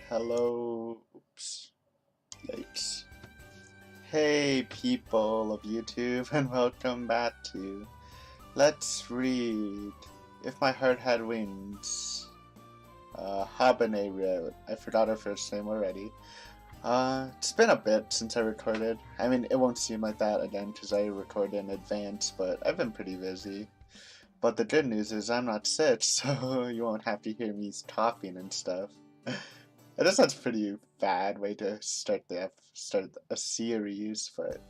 Hello. Oops. Yikes. Hey, people of YouTube, and welcome back to Let's Read. If My Heart Had Wings. Habanero. I forgot her first name already. It's been a bit since I recorded. I mean, it won't seem like that again because I record in advance, but I've been pretty busy. But the good news is I'm not sick, so you won't have to hear me coughing and stuff. I guess that's a pretty bad way to start a series, but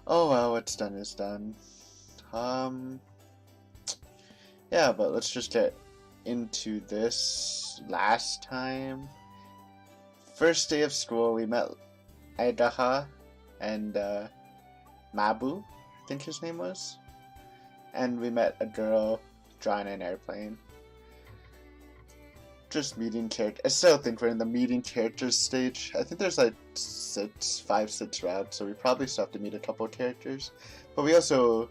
oh well, what's done is done. Yeah, but let's just get into this. Last time, first day of school, we met Aidaha and Mabu, I think his name was, and we met a girl drawing an airplane. Just meeting characters. I still think we're in the meeting characters stage. I think there's like 5, 6 routes, so we probably still have to meet a couple of characters. But we also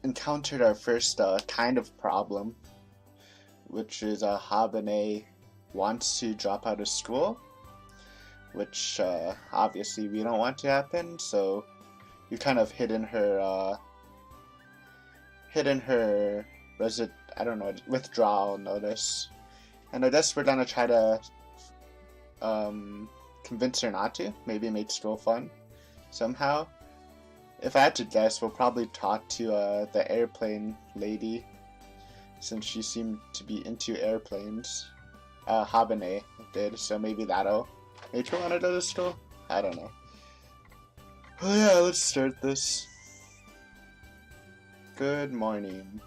encountered our first kind of problem, which is Habane wants to drop out of school, which obviously we don't want to happen. So we kind of hidden her withdrawal notice. And I guess we're gonna try to convince her not to. Maybe make school fun somehow. If I had to guess, we'll probably talk to the airplane lady, since she seemed to be into airplanes. Habane did, so maybe that'll make her want to go to school. I don't know. Well, yeah, let's start this. Good morning.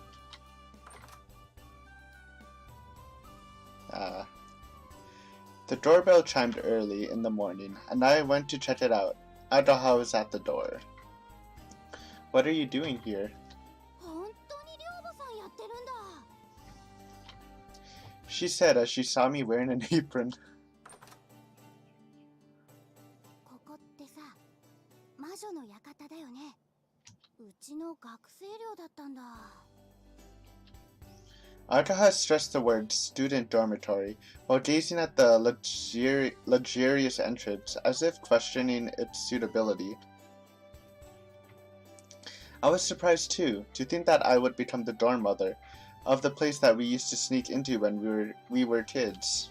The doorbell chimed early in the morning, and I went to check it out. Adaha was at the door. What are you doing here? She said as she saw me wearing an apron. Arkaha stressed the word student dormitory while gazing at the luxurious entrance as if questioning its suitability. I was surprised too, to think that I would become the dorm mother of the place that we used to sneak into when we were kids.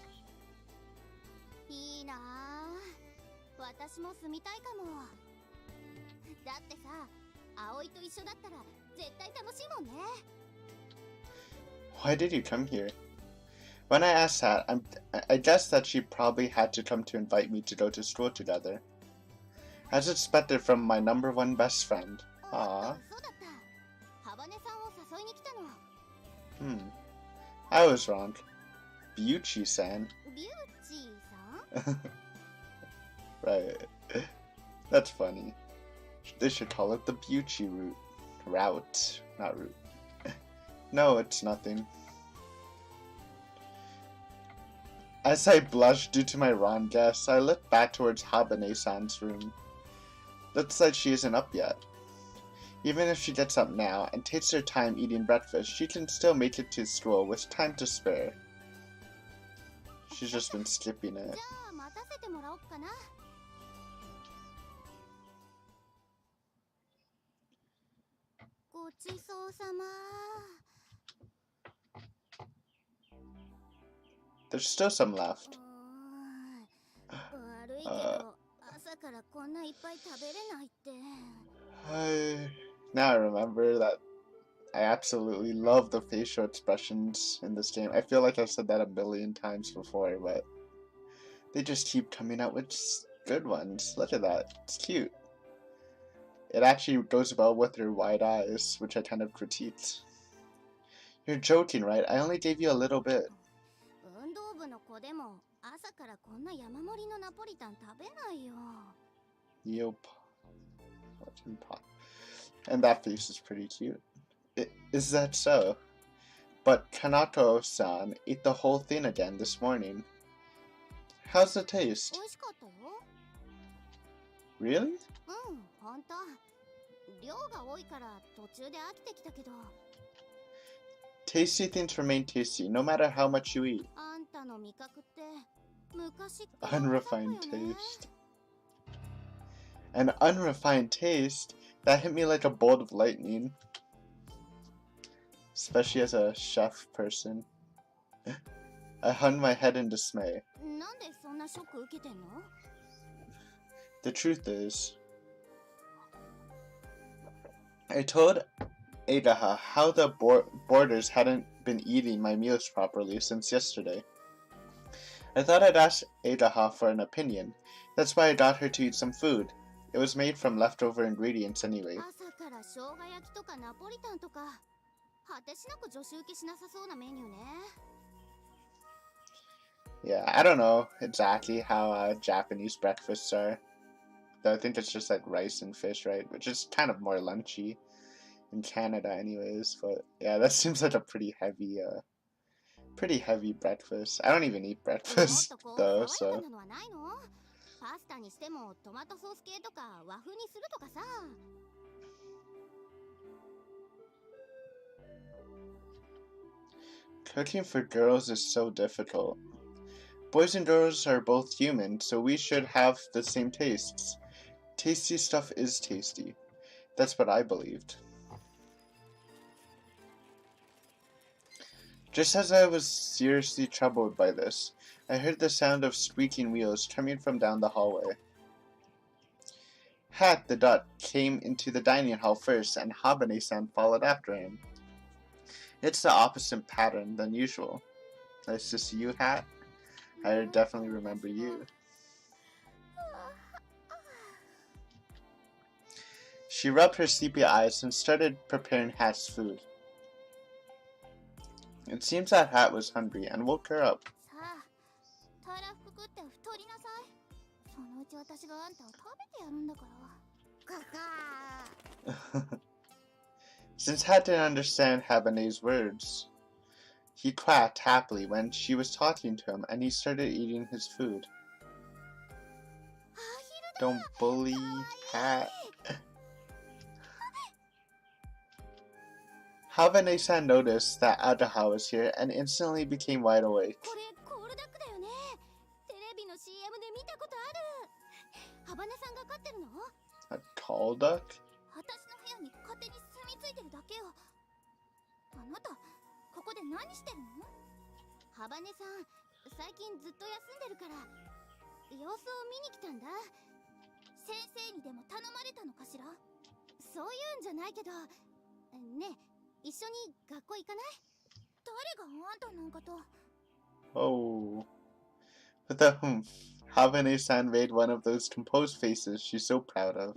Why did you come here? When I asked that, I guessed that she probably had to come to invite me to go to school together. As expected from my #1 best friend. Aww. I was wrong. Beauty-san. Right. That's funny. They should call it the Beauty route. Route. Not route. No, it's nothing. As I blushed due to my wrong guess, I looked back towards Habane-san's room. Looks like she isn't up yet. Even if she gets up now and takes her time eating breakfast, she can still make it to school with time to spare. She's just been skipping it. There's still some left. Now I remember that I absolutely love the facial expressions in this game. I feel like I've said that a billion times before, but they just keep coming out with good ones. Look at that. It's cute. It actually goes well with her wide eyes, which I kind of critiqued. You're joking, right? I only gave you a little bit. Yup. And that face is pretty cute. Is that so? But Kanako-san ate the whole thing again this morning. How's the taste? Really? Tasty things remain tasty, no matter how much you eat. Unrefined taste. An unrefined taste? That hit me like a bolt of lightning. Especially as a chef person. I hung my head in dismay. The truth is, I told Adaha how the boarders hadn't been eating my meals properly since yesterday. I thought I'd ask Adaha for an opinion. That's why I got her to eat some food. It was made from leftover ingredients anyway. Yeah, I don't know exactly how Japanese breakfasts are. Though I think it's just like rice and fish, right? Which is kind of more lunchy in Canada anyways. But yeah, that seems like a pretty heavy breakfast. I don't even eat breakfast though, so. Cooking for girls is so difficult. Boys and girls are both human, so we should have the same tastes. Tasty stuff is tasty. That's what I believed. Just as I was seriously troubled by this, I heard the sound of squeaking wheels coming from down the hallway. Hat the duck came into the dining hall first, and Habane-san followed after him. It's the opposite pattern than usual. Nice to see you, Hat. I definitely remember you. She rubbed her sleepy eyes and started preparing Hat's food. It seems that Hat was hungry and woke her up. Since Hat didn't understand Habane's words, he quacked happily when she was talking to him, and he started eating his food. Don't bully Hat. Habane-san noticed that Adaha was here and instantly became wide awake. A call duck? Oh. With a humph, Habane-san made one of those composed faces she's so proud of.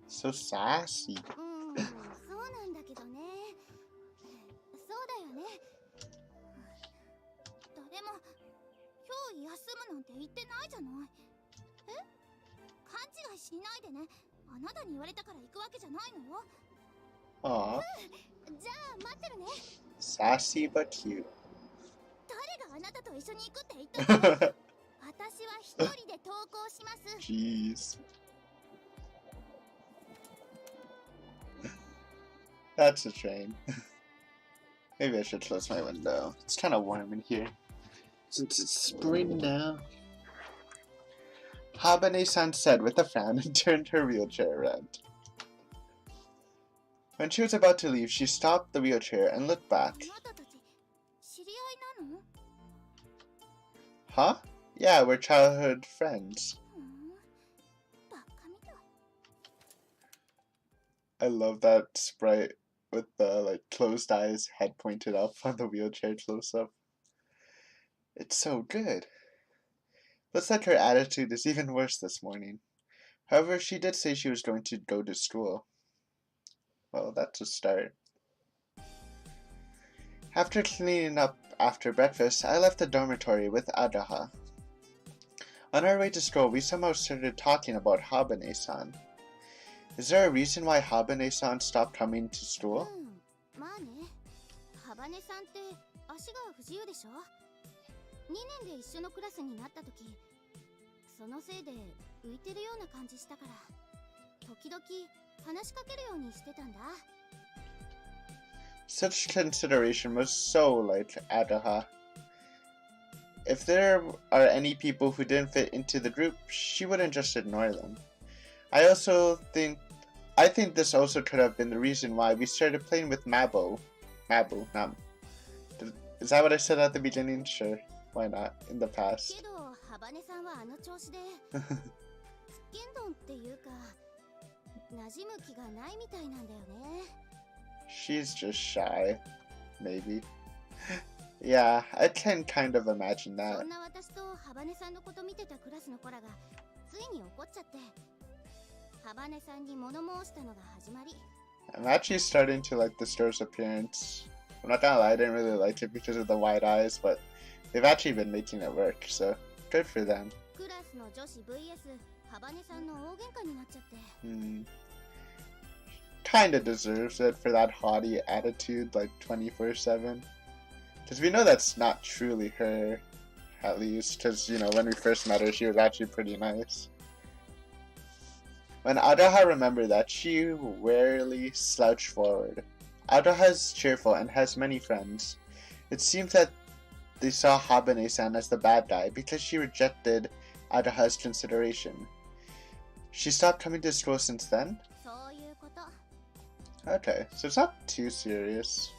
So sassy. Aw. Sassy but cute. Jeez. That's a train. Maybe I should close my window. It's kind of warm in here. Since it's spring now. Habane-san said with a frown and turned her wheelchair around. When she was about to leave, she stopped the wheelchair and looked back. Huh? Yeah, we're childhood friends. I love that sprite with the closed eyes, head pointed up on the wheelchair close up. It's so good. Looks like her attitude is even worse this morning. However, she did say she was going to go to school. Well, that's a start. After cleaning up after breakfast, I left the dormitory with Adaha. On our way to school, we somehow started talking about Habane-san. Is there a reason why Habane-san stopped coming to school? Such consideration was so like Adaha. If there are any people who didn't fit into the group, she wouldn't just ignore them. I think this also could have been the reason why we started playing with Mabu, not. Is that what I said at the beginning? Sure. Why not? In the past. She's just shy. Maybe. Yeah, I can kind of imagine that. I'm actually starting to like the store's appearance. I'm not gonna lie, I didn't really like it because of the wide eyes, but they've actually been making it work, so good for them. Kinda deserves it for that haughty attitude, like 24/7. Because we know that's not truly her, at least, because, you know, when we first met her, she was actually pretty nice. When Adaha remembered that, she warily slouched forward. Adaha is cheerful and has many friends. It seems that they saw Habane-san as the bad guy because she rejected Adaha's consideration. She stopped coming to school since then? Okay, so it's not too serious.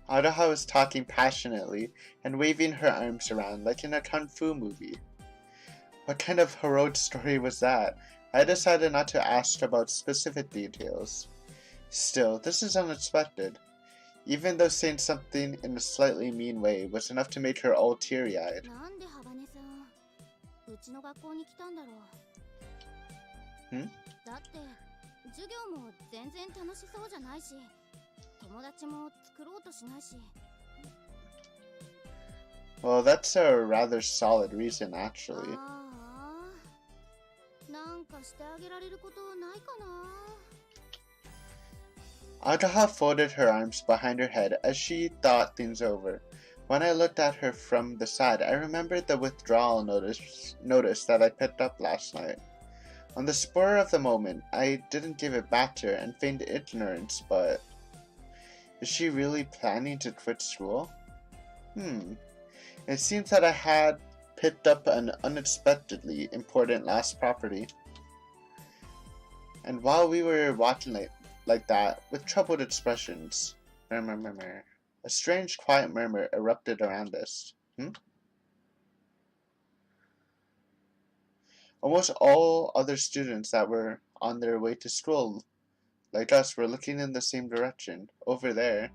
Adaha was talking passionately and waving her arms around like in a kung fu movie. What kind of heroic story was that? I decided not to ask about specific details. Still, this is unexpected. Even though saying something in a slightly mean way was enough to make her all teary-eyed. Well, that's a rather solid reason, actually. Adaha folded her arms behind her head as she thought things over. When I looked at her from the side, I remembered the withdrawal notice that I picked up last night. On the spur of the moment, I didn't give it back to her and feigned ignorance, but... Is she really planning to quit school? It seems that I had picked up an unexpectedly important lost property. And while we were watching like that, with troubled expressions, a strange quiet murmur erupted around us. Almost all other students that were on their way to school, like us, were looking in the same direction, over there.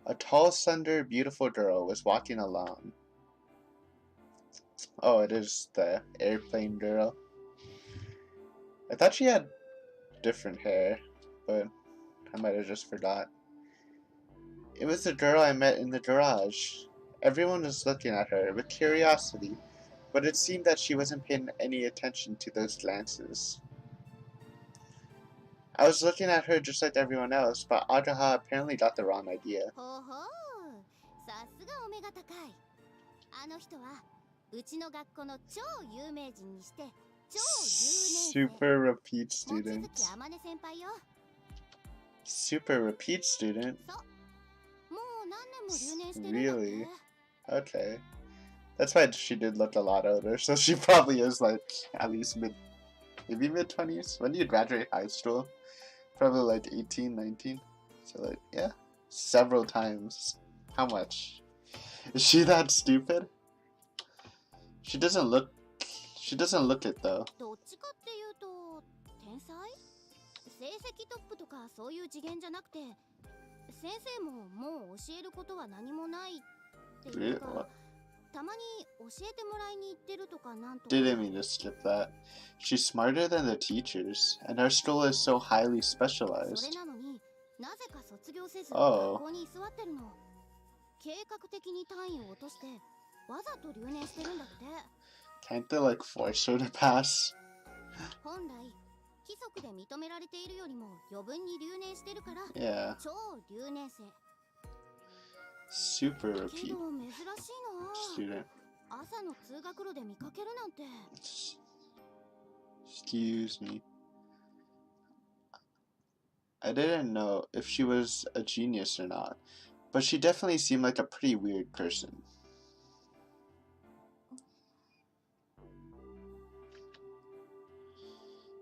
A tall, slender, beautiful girl was walking along. Oh, it is the airplane girl. I thought she had different hair, but I might have just forgot. It was the girl I met in the garage. Everyone was looking at her with curiosity, but it seemed that she wasn't paying any attention to those glances. I was looking at her just like everyone else, but Adaha apparently got the wrong idea. Super repeat student. Super repeat student? Really? Okay. That's why she did look a lot older, so she probably is like at least maybe mid-20s. When do you graduate high school? Probably like 18, 19. So like, yeah. Several times. How much? Is she that stupid? She doesn't look it though. Really? Didn't mean to skip that. She's smarter than the teachers, and our school is so highly specialized. Oh. Can't they like force her to pass? Yeah. Super repeat student. Excuse me. I didn't know if she was a genius or not, but she definitely seemed like a pretty weird person.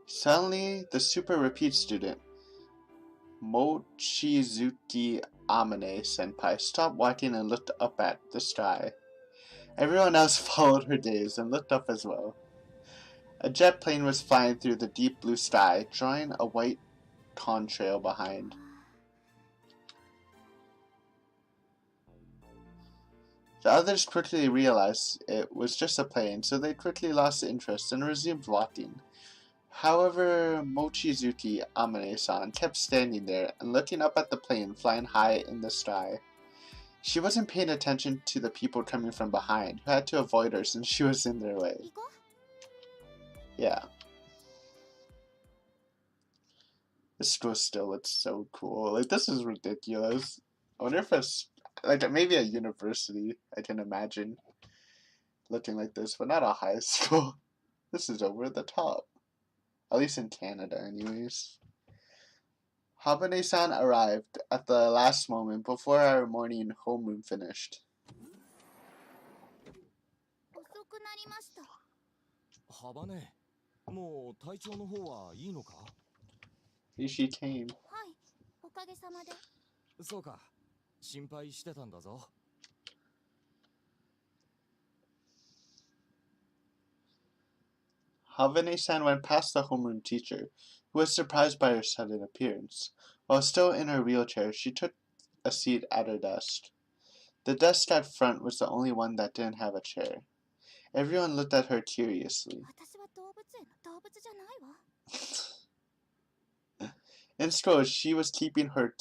Suddenly, the super repeat student, Mochizuki Amane senpai, stopped walking and looked up at the sky. Everyone else followed her gaze and looked up as well. A jet plane was flying through the deep blue sky, drawing a white contrail behind. The others quickly realized it was just a plane, so they quickly lost interest and resumed walking. However, Mochizuki Amane-san kept standing there and looking up at the plane flying high in the sky. She wasn't paying attention to the people coming from behind, who had to avoid her since she was in their way. Yeah. This school still looks so cool. Like, this is ridiculous. I wonder if it's, like, maybe a university, I can imagine, looking like this, but not a high school. This is over the top. At least in Canada, anyways. Habane-san arrived at the last moment before our morning homeroom finished. Habane, もう体調の方はいいのか? She came. はい、おかげさまで。そうか、心配してたんだぞ。Havane-san went past the homeroom teacher, who was surprised by her sudden appearance. While still in her wheelchair, she took a seat at her desk. The desk at front was the only one that didn't have a chair. Everyone looked at her curiously. In school, she was keeping her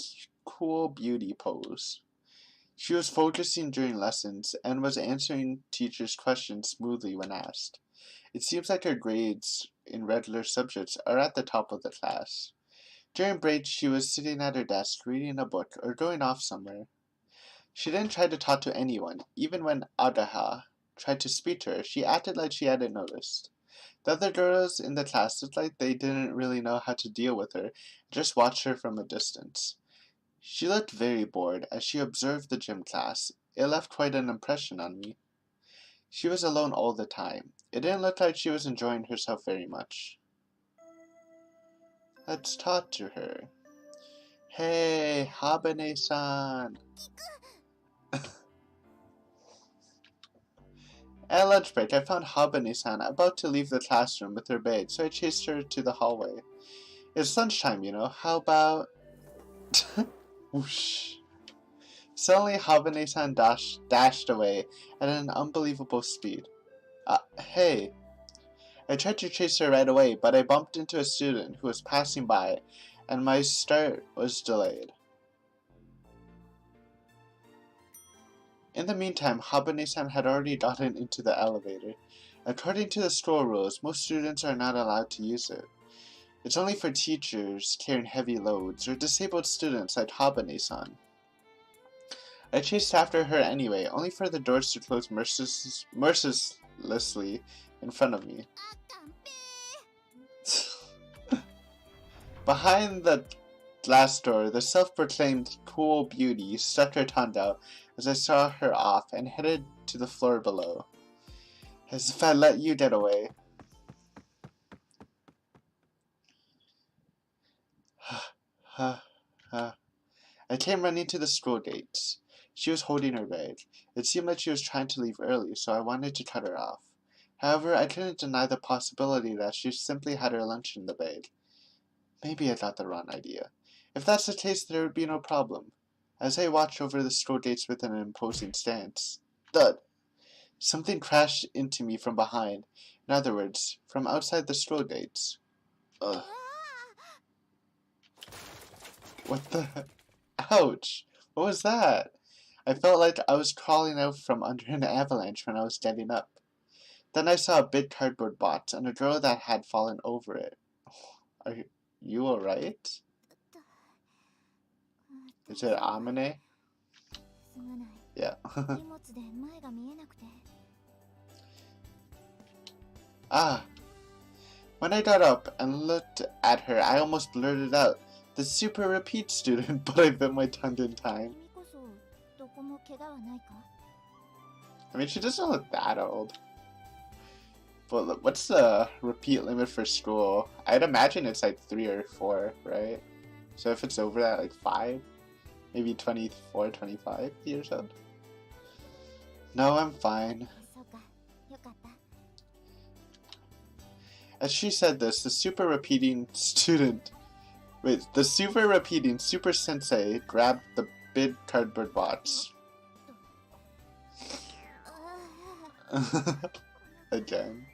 cool beauty pose. She was focusing during lessons and was answering teachers' questions smoothly when asked. It seems like her grades in regular subjects are at the top of the class. During breaks, she was sitting at her desk reading a book or going off somewhere. She didn't try to talk to anyone. Even when Agaha tried to speak to her, she acted like she hadn't noticed. The other girls in the class looked like they didn't really know how to deal with her, just watched her from a distance. She looked very bored as she observed the gym class. It left quite an impression on me. She was alone all the time. It didn't look like she was enjoying herself very much. Let's talk to her. Hey, Habane-san! At lunch break, I found Habane-san about to leave the classroom with her bag, so I chased her to the hallway. It's lunchtime, you know. How about... Whoosh. Suddenly, Habane-san dashed away at an unbelievable speed. Hey. I tried to chase her right away, but I bumped into a student who was passing by, and my start was delayed. In the meantime, Habane-san had already gotten into the elevator. According to the school rules, most students are not allowed to use it. It's only for teachers carrying heavy loads or disabled students like Habane-san. I chased after her anyway, only for the doors to close mercilessly in front of me. Behind the glass door, the self-proclaimed cool beauty stuck her tongue out as I saw her off and headed to the floor below. As if I let you get away. I came running to the school gates. She was holding her bag. It seemed like she was trying to leave early, so I wanted to cut her off. However, I couldn't deny the possibility that she simply had her lunch in the bag. Maybe I got the wrong idea. If that's the case, there would be no problem. As I watched over the school gates with an imposing stance, thud! Something crashed into me from behind. In other words, from outside the school gates. Ugh. What the... Ouch! What was that? I felt like I was crawling out from under an avalanche when I was getting up. Then I saw a big cardboard box and a girl that had fallen over it. Are you alright? Is it Amane? Yeah. 荷物で前が見えなくて。 Ah. When I got up and looked at her, I almost blurted out, "The super repeat student," but I bit my tongue in time. 君こそどこも怪我はないか? I mean, she doesn't look that old. But look, what's the repeat limit for school? I'd imagine it's like 3 or 4, right? So if it's over that, like 5, maybe 24, 25 years old. No, I'm fine. そうか、よかった。 As she said this, the super repeating super sensei grabbed the big cardboard box. Again.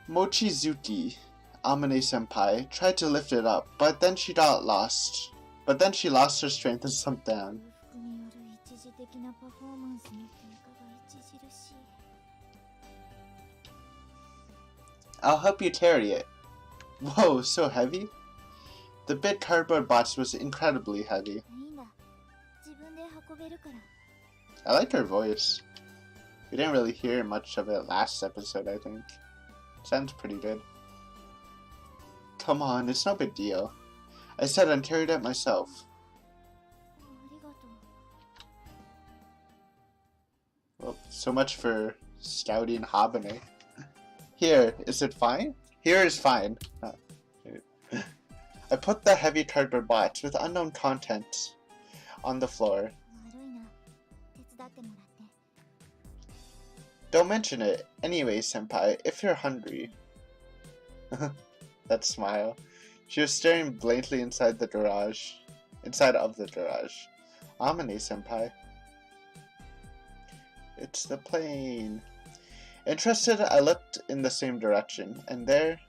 Mochizuki, Amane senpai, tried to lift it up, but then she lost her strength and slumped down. 空腹による一時的なパフォーマンスの低下が著しい。 I'll help you carry it. Whoa, so heavy? The big cardboard box was incredibly heavy. いいんだ。自分で運べるから。 I like her voice. We didn't really hear much of it last episode, I think. Sounds pretty good. Come on, it's no big deal. I said and carried it myself. ありがとう。 Well, so much for scouting Habane. Here, is it fine? Here is fine. I put the heavy cardboard box with unknown contents on the floor. 悪いな。手伝ってもらって。 Don't mention it. Anyway, senpai, if you're hungry. That smile. She was staring blankly inside of the garage. Amane senpai. It's the plane. Interested, I looked in the same direction, and there...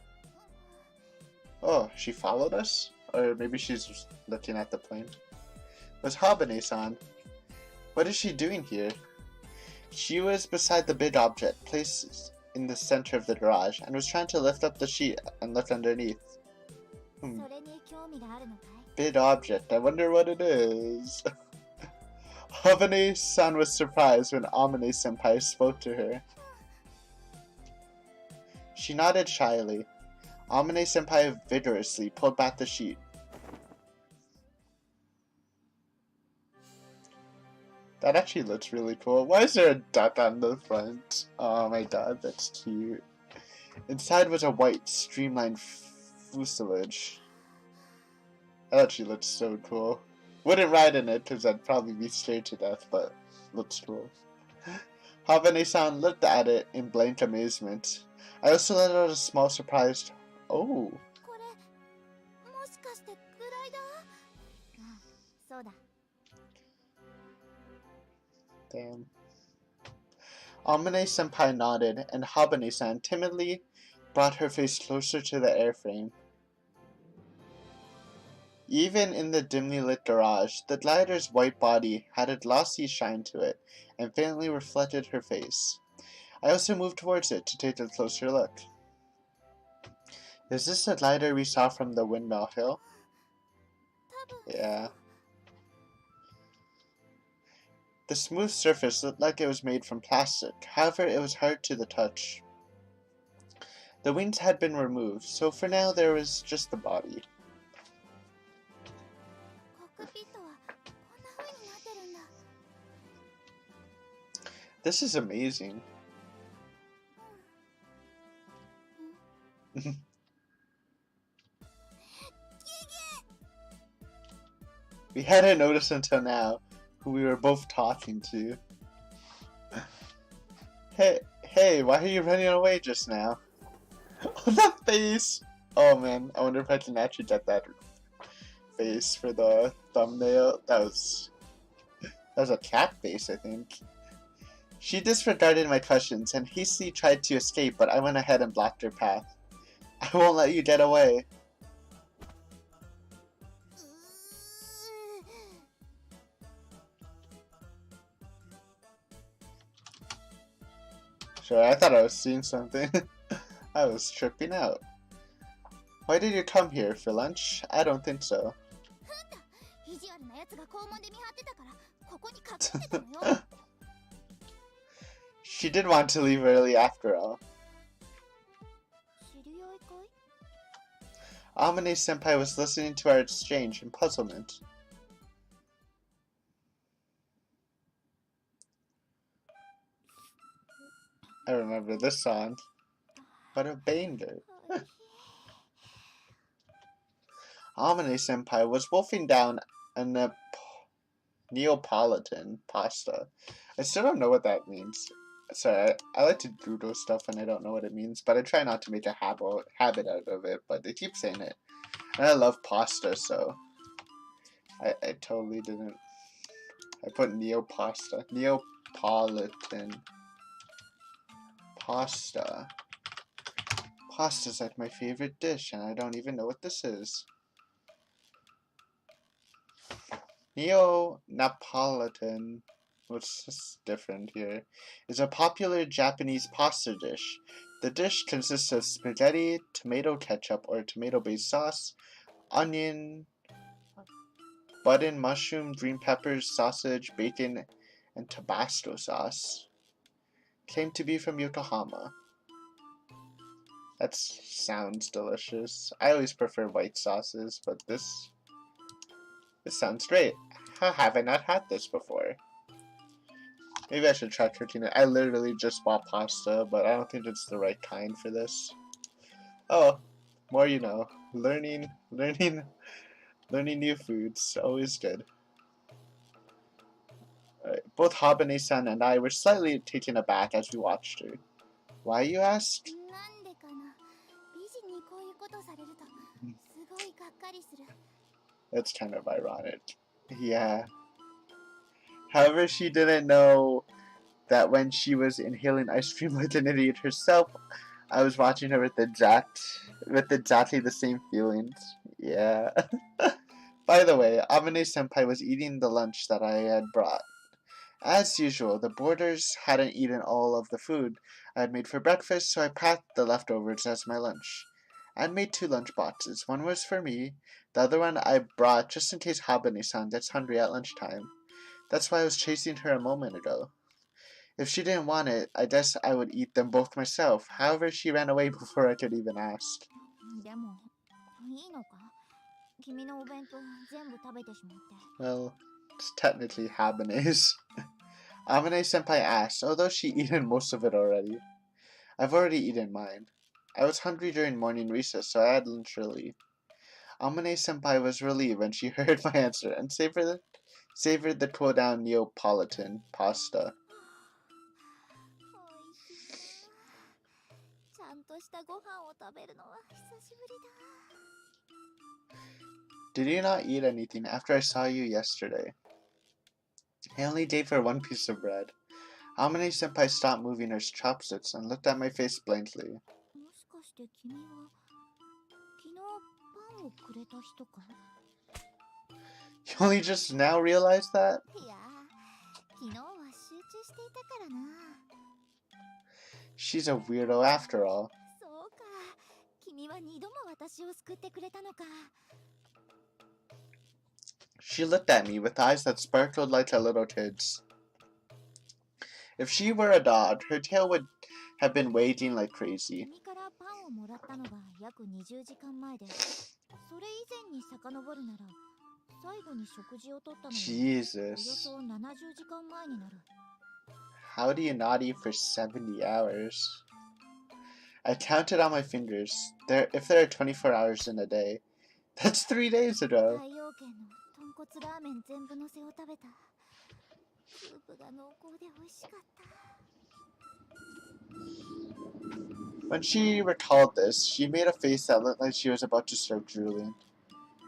Oh, she followed us? Or maybe she's just looking at the plane. It was Habane-san. What is she doing here? She was beside the big object placed in the center of the garage, and was trying to lift up the sheet and look underneath. それに興味があるのかい? Big object, I wonder what it is. Habane-san was surprised when Amane-senpai spoke to her. She nodded shyly. Amane-senpai vigorously pulled back the sheet. That actually looks really cool. Why is there a duck on the front? Oh my god, that's cute. Inside was a white, streamlined fuselage. That actually looks so cool. Wouldn't ride in it because I'd probably be scared to death, but looks cool. Habane-san looked at it in blank amazement. I also let out a small surprised, "Oh." これ、もしかしてグライダー? ああ、そうだ。 Damn. Amane-senpai nodded, and Habane-san timidly brought her face closer to the airframe. Even in the dimly lit garage, the glider's white body had a glossy shine to it, and faintly reflected her face. I also moved towards it to take a closer look. Is this the glider we saw from the Windmill Hill? Yeah. The smooth surface looked like it was made from plastic, however it was hard to the touch. The wings had been removed, so for now there was just the body. コックピットはこんな風になってるんだ。 This is amazing. We hadn't noticed until now who we were both talking to. Hey, why are you running away just now? Oh, that face! Oh man, I wonder if I can actually get that face for the thumbnail. That was a cat face, I think. She disregarded my questions and hastily tried to escape, but I went ahead and blocked her path. I won't let you get away. Sure, I thought I was seeing something. I was tripping out. Why did you come here? For lunch? I don't think so. 意地悪な奴がが校門で見張ってたからここに隠れてたのよ。She did want to leave early after all. 知り合いかい？ Amane senpai was listening to our exchange in puzzlement. I remember this song. What a banger. Amane senpai was wolfing down a Neapolitan pasta. I still don't know what that means. Sorry, I like to Google stuff and I don't know what it means, but I try not to make a habit out of it, but they keep saying it. And I love pasta, so I totally didn't. I put Neapolitan pasta. Pasta's like my favorite dish, and I don't even know what this is. Neo-Napolitan, what's this different here, is a popular Japanese pasta dish. The dish consists of spaghetti, tomato ketchup or tomato-based sauce, onion, button, mushroom, green peppers, sausage, bacon, and Tabasco sauce. Claimed to be from Yokohama. That sounds delicious. I always prefer white sauces, but this sounds great. How have I not had this before? Maybe I should try tortilla. I literally just bought pasta, but I don't think it's the right kind for this. Oh, more you know. Learning new foods. Always good. Both Habane-san and I were slightly taken aback as we watched her. Why, you asked? That's kind of ironic. Yeah. However, she didn't know that when she was inhaling ice cream like an idiot herself, I was watching her with exactly the same feelings. Yeah. By the way, Amane-senpai was eating the lunch that I had brought. As usual, the boarders hadn't eaten all of the food I had made for breakfast, so I packed the leftovers as my lunch. I had made 2 lunch boxes. One was for me, the other one I brought just in case Habane-san gets hungry at lunchtime. That's why I was chasing her a moment ago. If she didn't want it, I guess I would eat them both myself. However, she ran away before I could even ask. Well, it's technically Habane's. Amane-senpai asked, although she'd eaten most of it already. I've already eaten mine. I was hungry during morning recess, so I had lunch early. Amane-senpai was relieved when she heard my answer and savored the cool-down Neapolitan pasta. Did you not eat anything after I saw you yesterday? I only gave her 1 piece of bread. Amane-senpai stopped moving her chopsticks and looked at my face blankly. You only just now realized that? She's a weirdo after all. She looked at me with eyes that sparkled like a little kid's. If she were a dog, her tail would have been wagging like crazy. Jesus. How do you not eat for 70 hours? I counted on my fingers. If there are 24 hours in a day, that's 3 days ago. When she recalled this, she made a face that looked like she was about to start drooling.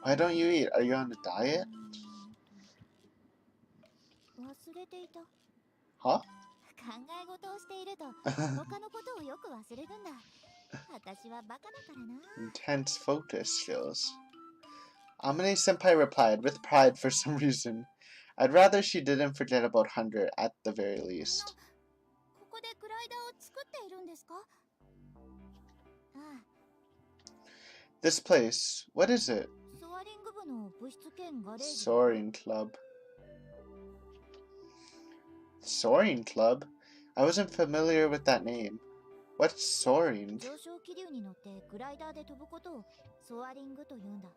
Why don't you eat? Are you on a diet? Huh? Intense focus skills. Amane-senpai replied with pride for some reason. I'd rather she didn't forget about hunger at the very least. This place, what is it? Soaring Club. Soaring Club? I wasn't familiar with that name. What's soaring? 上昇気流に乗ってグライダーで飛ぶことをソアリングと言うんだ。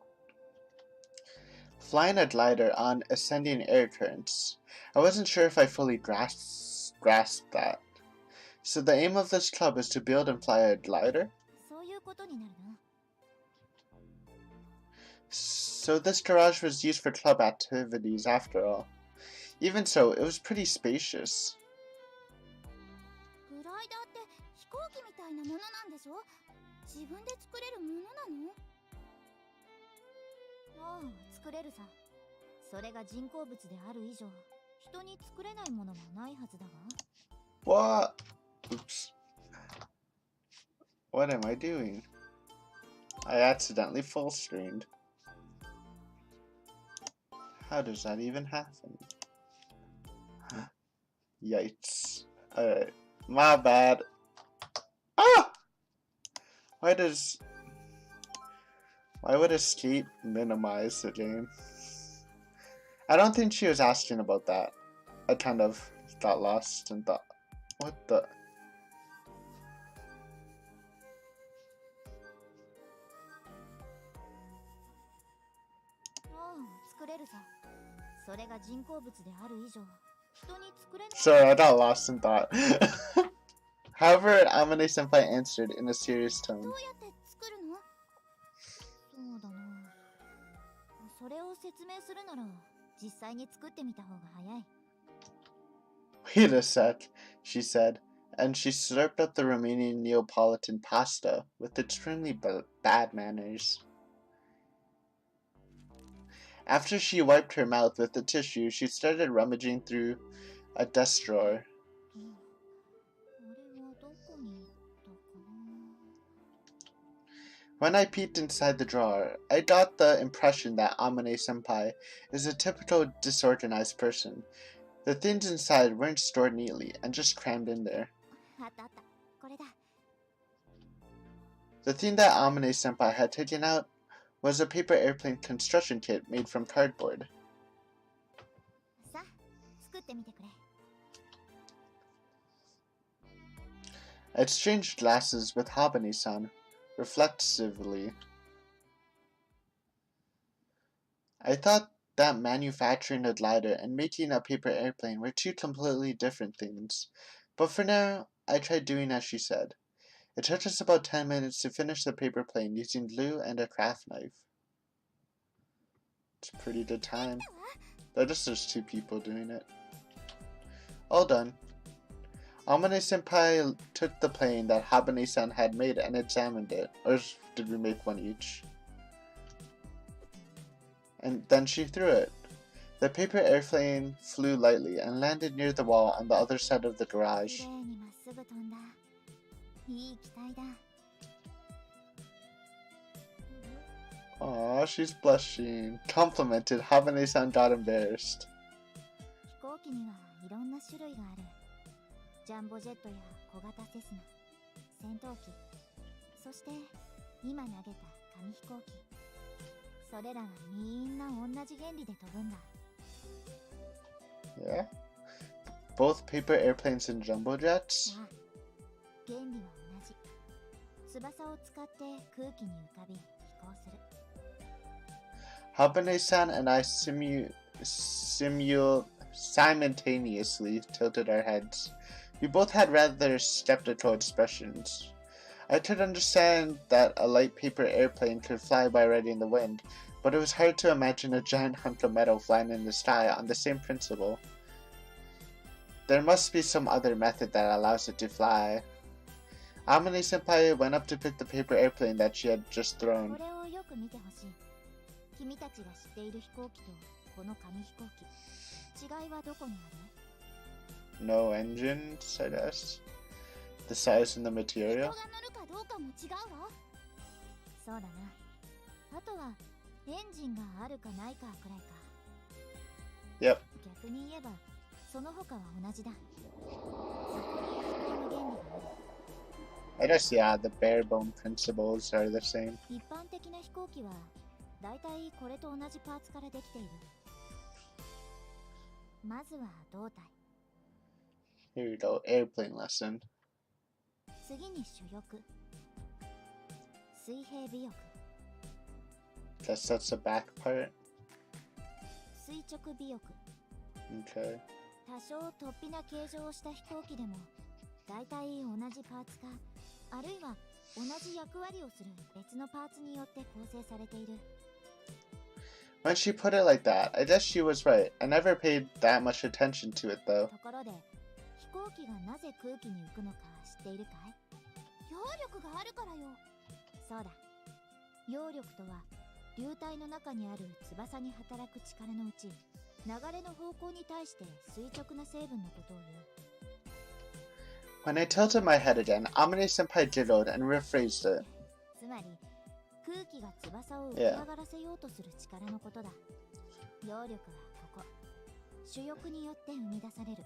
Flying a glider on ascending air currents. I wasn't sure if I fully grasped that. So the aim of this club is to build and fly a glider? そういうことになるな。 So this garage was used for club activities after all. Even so, it was pretty spacious. グライダーって飛行機みたいなものなんでしょ？自分で作れるものなの？ああ、作れるさ。それが人工物である以上、人に作れないものはないはずだが。 What? Oops. What am I doing? I accidentally full screened. How does that even happen? Yikes. Alright. My bad. Ah! Why would escape minimize the game? I don't think she was asking about that. I kind of got lost and thought, what the? ああ、作れるさ。それが人工物である以上、人に作れない。 Sorry, I got lost in thought. However, Amane Senpai answered in a serious ど tone. うやって作るの？そうだな。それを説明するなら、実際に作ってみた方が早い。 Wait a sec, she said, and she slurped up the remaining Neapolitan pasta with extremely bad manners. After she wiped her mouth with the tissue, she started rummaging through a desk drawer. あれはどこに行ったかな。 When I peeked inside the drawer, I got the impression that Amane Senpai is a typical disorganized person. The things inside weren't stored neatly and just crammed in there. あったあった。これだ。 The thing that Amane Senpai had taken out was a paper airplane construction kit made from cardboard. さあ、作ってみてくれ。 I exchanged glasses with Habane-san, reflexively. I thought that manufacturing a glider and making a paper airplane were two completely different things. But for now, I tried doing as she said. It took us about 10 minutes to finish the paper plane using glue and a craft knife. It's a pretty good time. Notice there's two people doing it. All done. Amane-senpai took the plane that Habane-san had made and examined it. Or did we make one each? And then she threw it. The paper airplane flew lightly and landed near the wall on the other side of the 綺 garage. 麗にまっすぐ飛んだ。いい機体だ。 Aw, she's blushing. Complimented, Habane-san got embarrassed. 飛行機にはいろんな種類がある。ジャンボジェットや小型セスナ、戦闘機、そして今投げた紙飛行機。それらはみんな同じ原理で飛ぶんだ。 Yeah? Both paper airplanes and jumbo jets? ああ、原理は同じ。翼を使って空気に浮かび飛行する。 Habane-san and I simultaneously tilted our heads. We both had rather skeptical expressions. I could understand that a light paper airplane could fly by riding the wind, but it was hard to imagine a giant hunk of metal flying in the sky on the same principle. There must be some other method that allows it to fly. Amane-senpai went up to pick the paper airplane that she had just こ thrown. れをよく見てほしい。君たちが知っている飛行機とこの紙飛行機。違いはどこにある？ No engines, I guess. The size and the 人 material. が乗るかどうかも違うわ。そうだな。あとはエンジンがあるかないかくらいか。 Yep. 逆に言えばその他は同じだ。そこに膨らむ原理がある。 I guess, yeah, the bare bone principles are the same. 一般的な飛行機はだいたいこれと同じパーツからできている。まずは胴体。Here you go, airplane lesson. 次に主翼、水平尾翼、 Guess that's the back part. 垂直尾翼。 Okay. 多少突飛な形状をした飛行機でも大体同じパーツか、あるいは同じ役割をする別のパーツによって構成されている。 When she put it like that, I guess she was right. I never paid that much attention to it though. ところで飛行機がなぜ空気に浮くのか知っているかい？揚力があるからよ。そうだ、揚力とは流体の中にある翼に働く力のうち、流れの方向に対して垂直な成分のことを言う。 When I tilted my head again, Amane-senpai giggled and rephrased it. つまり空気が翼を浮き上がらせようとする力のことだ。揚力はここ、主翼によって生み出される。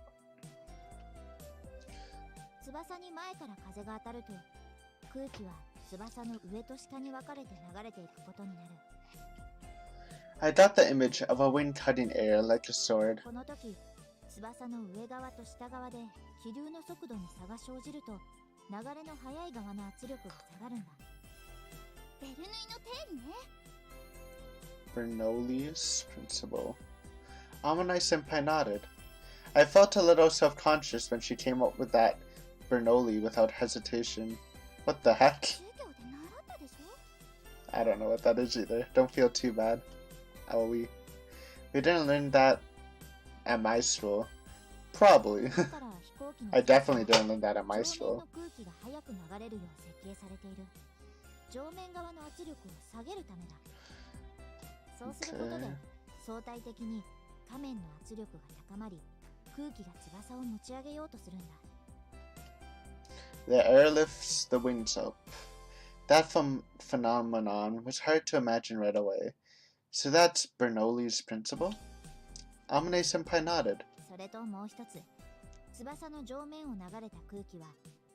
翼に前から風が当たると、空気は翼の上と下に分かれて流れていくことになる。 I got the image of a wind cutting air like a sword. この時、翼の上側と下側で気流の速度に差が生じると、流れの速い側の圧力が下がるんだ。ベルヌイの定理ね。 Bernoulli's principle. Amane-senpai nodded. I felt a little self-conscious when she came up with that Bernoulli without hesitation. What the heck? 授業で習ったでしょ？ I don't know what that is either. Don't feel too bad. Oh, we didn't learn that at my school. Probably. だから飛行機の I definitely didn't learn that at my 上面 school. の空気が速く流れるよう設計されている。上面側の圧力を下げるためだ。そうすることで Okay. 相対的に仮面の圧力が高まり、空気が翼を持ち上げようとするんだ。 The air lifts the wings up. That phenomenon was hard to imagine right away. So that's Bernoulli's principle? Amane-senpai nodded. それともう一つ、翼の上面を流れた空気は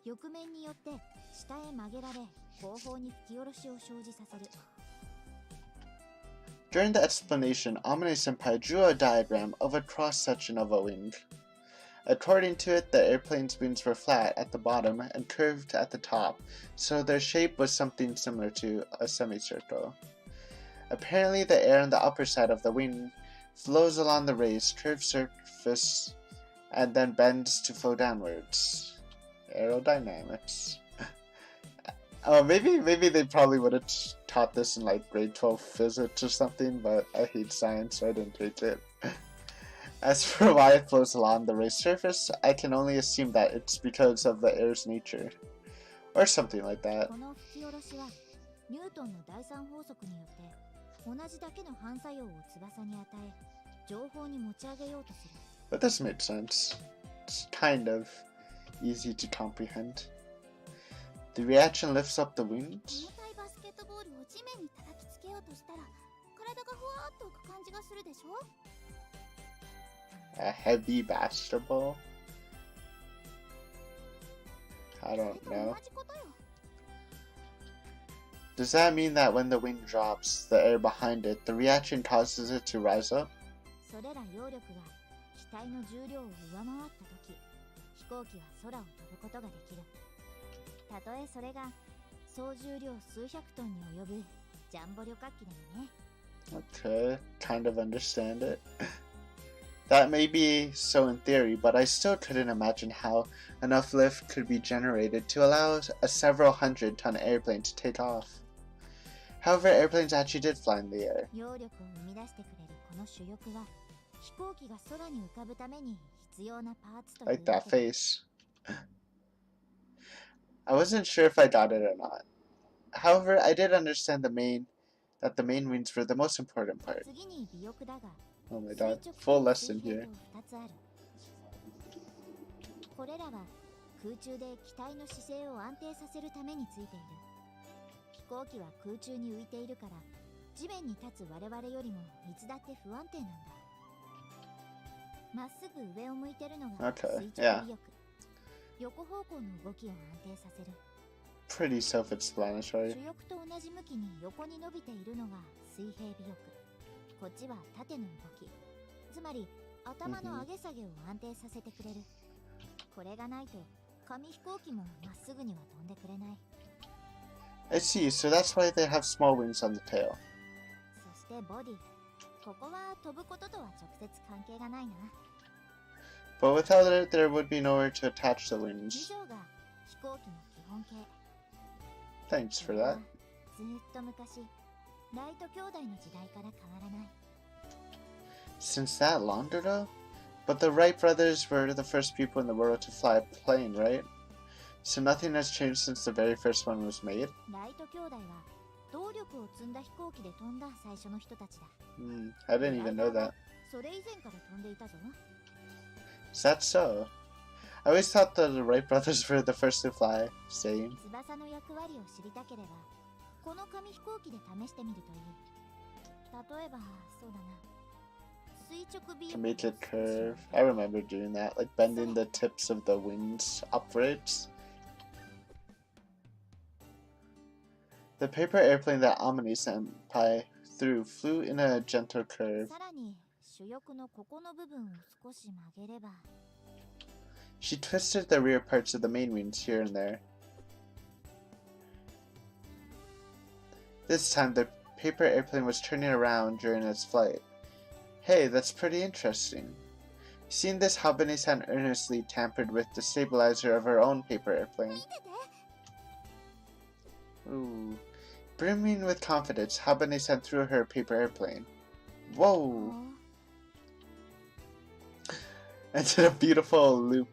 翼面によって下へ曲げられ、後方に吹き下ろしを生じさせる。 During the explanation, Amane-senpai drew a diagram of a cross-section of a wing. According to it, the airplane's wings were flat at the bottom and curved at the top, so their shape was something similar to a semicircle. Apparently, the air on the upper side of the wing flows along the raised, curved surface and then bends to flow downwards. Aerodynamics. Oh, maybe they probably would have taught this in like grade 12 physics or something, but I hate science, so I didn't take it. As for why it flows along the raised surface, I can only assume that it's because of the air's nature. Or something like that. この吹き下ろしはニュートンの第三法則によって同じだけの反作用を翼に与え、上方に持ち上げようとする。 But this makes sense. It's kind of easy to comprehend. The reaction lifts up the wings. 重たいバスケットボールを地面に叩きつけようとしたら、体がふわーっと浮く感じがするでしょ？ A heavy basketball? I それ don't と know. 同じことよ。 Does that mean that when the wing drops the air behind it, the reaction causes it to rise up? それら揚力が機体の重量を上回ったとき、飛行機は空を飛ぶことができる。たとえそれが総重量数百トンに及ぶジャンボ旅客機でもね。 Okay, kind of understand it. That may be so in theory, but I still couldn't imagine how enough lift could be generated to allow a several hundred-ton airplane to take off. However, airplanes actually did fly in the air. 揚力を生み出してくれるこの主翼は、飛行機が空に浮かぶために必要なパーツという Like わ that けだ。 face. I wasn't sure if I got it or not. However, I did understand that the main wings were the most important part. 次に尾翼だが、 Oh my 垂 god, 直 full と lesson 水平 here. と2つある。これらは空中で機体の姿勢を安定させるためについている。飛行機は空中に浮いているから、地面に立つ我々よりもいつだって不安定なんだ。まっすぐ上を向いてるのが Okay, 垂直尾翼。横方向の動きを安定させる。 Pretty self-explanatory. 主翼と同じ向きに横に伸びているのが水平尾翼。こっちは縦の動き。つまり頭の上げ下げを安定させてくれる。これがないと紙飛行機もまっすぐには飛んでくれない。 I see, so that's why they have small wings on the tail. そしてボディ、ここは飛ぶこととは直接関係がないな。 But without it, there would be nowhere to attach the 以 wings. 上が飛行機の基本形。 Thanks こ for れは that. ずーっと昔、ライト兄弟の時代から変わらない。 Since that long ago? But the Wright brothers were the first people in the world to fly a plane, right? So nothing has changed since the very first one was made? ライト兄弟は動力を積んだ飛行機で飛んだ最初の人たちだ。 I didn't even know that. それ以前から飛んでいたぞ。 Is that so? I always thought that the Wright brothers were the first to fly. Same. 翼の役割を知りたければ、この紙飛行機で試してみるといい。例えば、そうだな。垂直ビー To ム make it curve. I remember doing that, like bending the tips of the wings upwards. The paper airplane that Amine Senpai threw flew in a gentle curve. さらに主翼のここの部分を少し曲げれば、 She twisted the rear parts of the main wings here and there. This time, the paper airplane was turning around during its flight. Hey, that's pretty interesting. Seeing this, Habane-san earnestly tampered with the stabilizer of her own paper airplane. 見てて。 Ooh. Brimming with confidence, Habane-san threw her paper airplane. Whoa! And did a beautiful loop.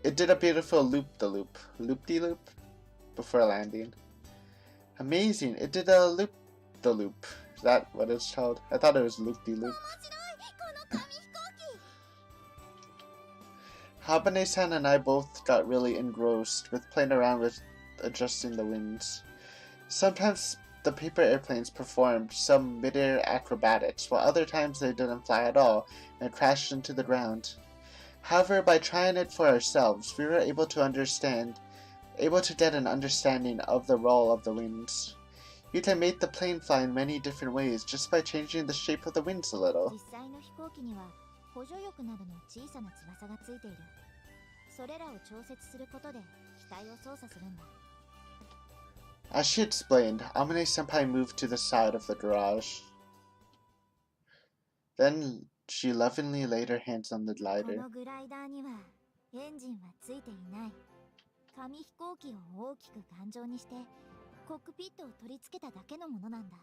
It did a beautiful loop-de-loop. Loop-de-loop? Before landing. Amazing! It did a loop-de-loop. Is that what it's called? I thought it was loop-de-loop. 面白い、この紙飛行機。 Habane-san and I both got really engrossed with playing around with adjusting the wings. Sometimes the paper airplanes performed some mid-air acrobatics, while other times they didn't fly at all and crashed into the ground. However, by trying it for ourselves, we were able to get an understanding of the role of the wings. You can make the plane fly in many different ways just by changing the shape of the wings a little. 実際の飛行機には補助翼などの小さな翼がついている。それらを調節することで機体を操作するんだ。 As she explained, Amine-senpai moved to the side of the garage. Then she lovingly laid her hands on the こ glider. のグライダーにはエンジンはついていない。紙飛行機を大きく頑丈にしてコックピットを取り付けただけのものなんだ。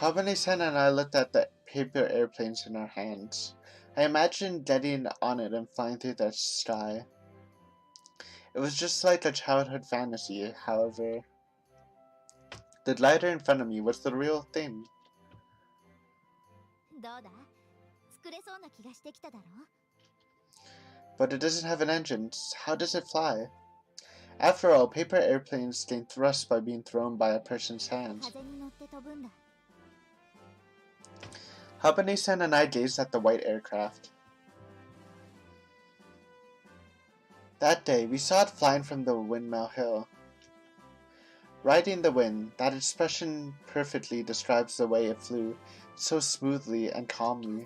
Habane-san and I looked at the paper airplanes in our hands. I imagined getting on it and flying through the sky. It was just like a childhood fantasy, however. The glider in front of me was the real thing. どうだ？作れそうな気がしてきただろ？ But it doesn't have an engine. How does it fly? After all, paper airplanes gain thrust by being thrown by a person's hand. 風に乗って飛ぶんだ。 Habane-san and I gazed at the white aircraft. That day, we saw it flying from the windmill hill. Riding the wind, that expression perfectly describes the way it flew, so smoothly and calmly.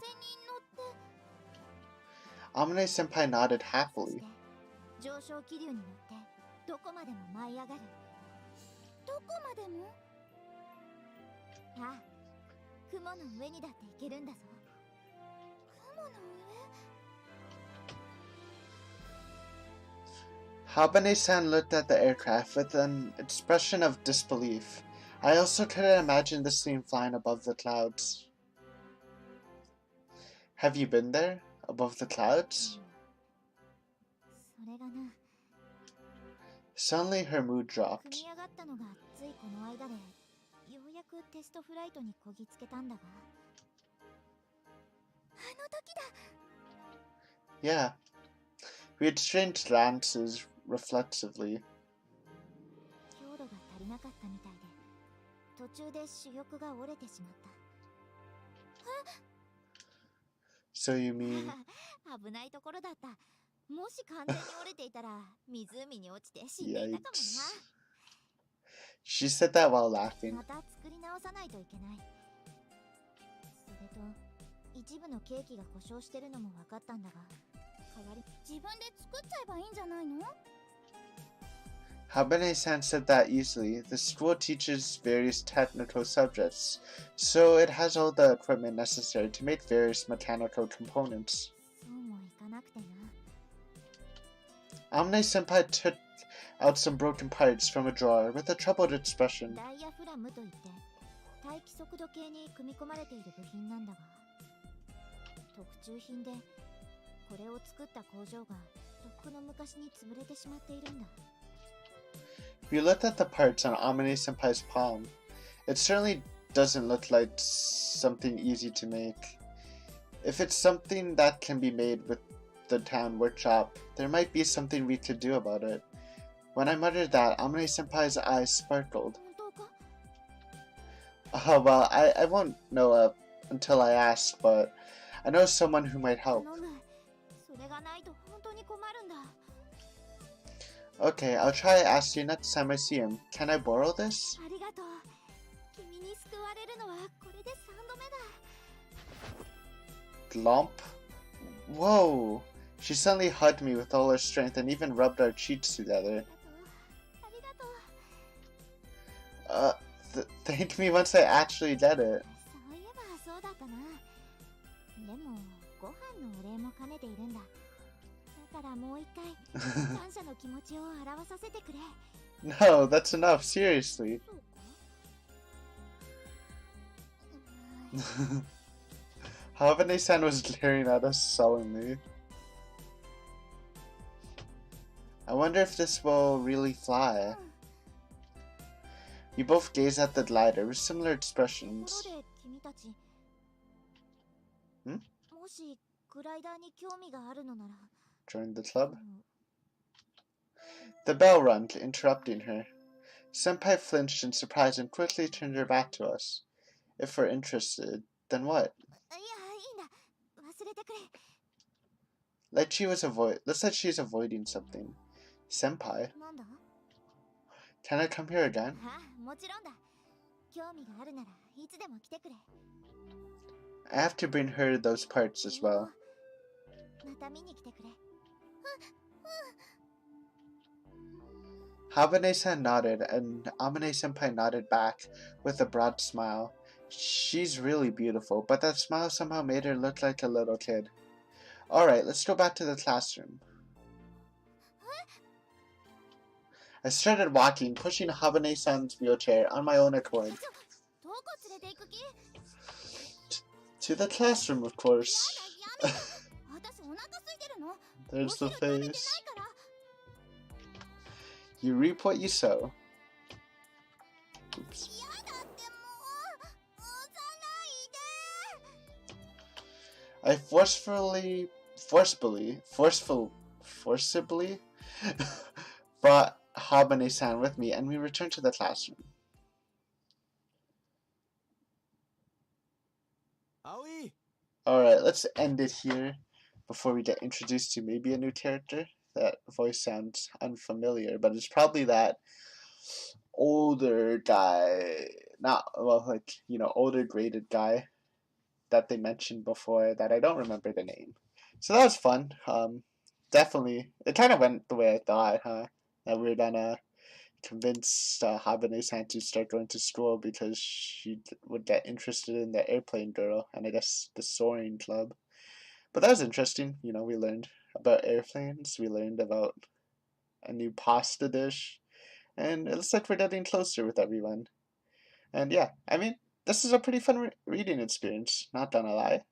風に乗って。 Amine-senpai nodded そし happily. て上昇気流に乗ってどこまでも舞い上がる。どこまでも？ああ、雲の上にだって行けるんだぞ。雲の上？ Habane-san looked at the aircraft with an expression of disbelief. I also couldn't imagine this thing flying above the clouds. Have you been there? Above the clouds? それがな、 Suddenly her mood 組 dropped. み上がったのがついこの間で、ようやくテストフライトにこぎつけたんだが。あの時だ。 Yeah. We exchanged glances reflexively. 強度が足りなかったみたいで、途中で主翼が折れてしまった。 So you mean... 危ないところだった。もし完全に折れていたら湖に落ちて死んでいたかも Yikes. She said that while な。 laughing. また作り直さないといけない。それと一部のケーキが故障してるのも分かったんだが、代わり自分で作っちゃえばいいんじゃないの？ Habane-san said that easily. The school teaches various technical subjects, so it has all the equipment necessary to make various mechanical components. そうもいかなくてな。Amane-senpai took out some broken parts from a drawer with a troubled expression. ダイヤフラムといって待機速度計に組み込まれている部品なんだが、特注品でこれを作った工場がとっくの昔に潰れてしまっているんだ。 We looked at the parts on Amane-senpai's palm. It certainly doesn't look like something easy to make. If it's something that can be made with the town workshop, there might be something we could do about it. When I muttered that, Amane-senpai's eyes sparkled. 本当か？ Well, I won't know until I ask, but I know someone who might help. 頼む。それがないと本当に困るんだ。 Okay, I'll try asking next time I see him. Can I borrow this? ありがとう。君に救われるのはこれで3度目だ。 Glomp? Whoa! She suddenly hugged me with all her strength and even rubbed our cheeks together. ありがとう。Thank me once I actually get it. そういえばそうだったな。でもご飯のお礼も兼ねているんだ。だからもう一回感謝の気持ちを表させてくれ。 No, that's enough, seriously. そうか？ Havane-san was glaring at us sullenly. I wonder if this will really fly. We both gazed at the glider with similar ところ expressions. で君たち、ん？もしグライダーに興味があるのなら、 Join the club? The bell rang, interrupting her. Senpai flinched in surprise and quickly turned her back to us. If we're interested, then what? いや、いいんだ。忘れてくれ。 Looks like she's avoiding something. Senpai, なんだ？ can I come here again? ああ、もちろんだ。興味があるならいつでも来てくれ。 I have to bring her those parts as well. また見に来てくれ。 Habane-san nodded, and Amane-senpai nodded back with a broad smile. She's really beautiful, but that smile somehow made her look like a little kid. Alright, let's go back to the classroom. I started walking, pushing Habane-san's wheelchair on my own accord. どこ連れて行く気？ To the classroom, of course. やだやめて。私お腹空いてるの。 There's the お昼食べてない face. から。 You reap what you sow. Oops. やだってもう。押さないで。 I forcibly brought Habane-san with me, and we returned to the classroom. Aoi! Alright, let's end it here before we get introduced to maybe a new character. That voice sounds unfamiliar, but it's probably that older guy, older graded guy that they mentioned before that I don't remember the name. So that was fun. Definitely, it kind of went the way I thought, huh? That we were gonna convince Habane-san to start going to school because she would get interested in the airplane girl and I guess the Soaring club. But that was interesting. We learned about airplanes. We learned about a new pasta dish. And it looks like we're getting closer with everyone. And yeah, I mean, this is a pretty fun reading experience, not gonna lie.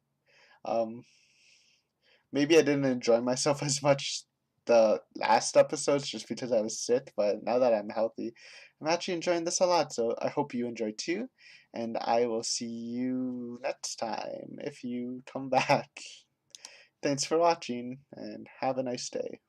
Maybe I didn't enjoy myself as much the last episodes just because I was sick, but now that I'm healthy, I'm actually enjoying this a lot, so I hope you enjoy too, and I will see you next time if you come back. Thanks for watching, and have a nice day.